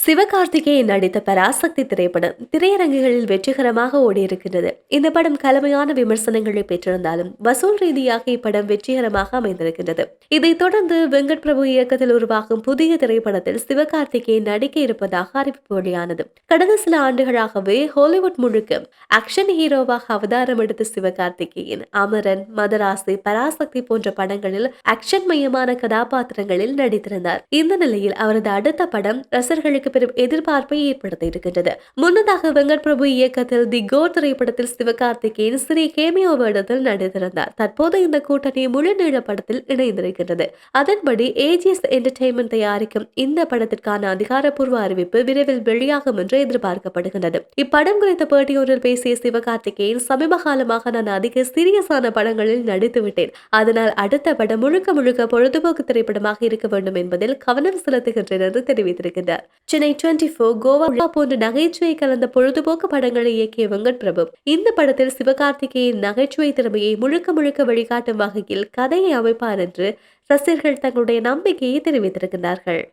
சிவகார்த்திகேயன் நடித்த பராசக்தி திரைப்படம் திரையரங்குகளில் வெற்றிகரமாக ஓடியிருக்கிறது. இந்த படம் கலவையான விமர்சனங்களை பெற்றிருந்தாலும் வசூல் ரீதியாக இப்படம் வெற்றிகரமாக அமைந்திருக்கின்றது. இதைத் தொடர்ந்து வெங்கட் பிரபு இயக்கத்தில் உருவாகும் புதிய திரைப்படத்தில் சிவகார்த்திகேயன் நடிக்க இருப்பதாக அறிவிப்பு வெளியானது. கடந்த சில ஆண்டுகளாகவே ஹாலிவுட் முழுக்க ஆக்ஷன் ஹீரோவாக அவதாரம் எடுத்த சிவகார்த்திகேயன் அமரன், மதராசி, பராசக்தி போன்ற படங்களில் ஆக்ஷன் மையமான கதாபாத்திரங்களில் நடித்திருந்தார். இந்த நிலையில் அவரது அடுத்த படம் ரசிகர்களுக்கு பெரும் எதிர்பார்ப்பை ஏற்படுத்தி இருக்கின்றது. முன்னதாக வெங்கட் பிரபு இயக்கத்தில் தி கோட் திரைப்படத்தில் சிவகார்த்திகேயன் சிறிய கேமியோ வேடத்தில் நடித்திருந்தார். தற்போது இந்த கூட்டணி முழு நீள படத்தில் இணைந்திருக்கின்றது. அதன்படி ஏஜிஎஸ் என்டர்டெயின்மெண்ட் தயாரிக்கும் இந்த படத்திற்கான அதிகாரப்பூர்வ அறிவிப்பு விரைவில் வெளியாகும் என்று எதிர்பார்க்கப்படுகின்றது. இப்படம் குறித்த பேட்டியொன்றில் பேசிய சிவகார்த்திகேயன், சமீப காலமாக நான் அதிக சீரியஸான படங்களில் நடித்து விட்டேன். அதனால் அடுத்த படம் முழுக்க முழுக்க பொழுதுபோக்கு திரைப்படமாக இருக்க வேண்டும் என்பதில் கவனம் செலுத்துகின்றேன் என்று தெரிவித்திருக்கின்றார். சென்னை 24, கோவா போன்ற நகைச்சுவை கலந்த பொழுதுபோக்கு படங்களை இயக்கிய வெங்கட் பிரபு இந்த படத்தில் சிவகார்த்திகேயன் நகைச்சுவை திறமையை முழுக்க முழுக்க வழிகாட்டும் வகையில் கதையை அமைப்பார் என்று ரசிகர்கள் தங்களுடைய நம்பிக்கையை தெரிவித்திருக்கிறார்கள்.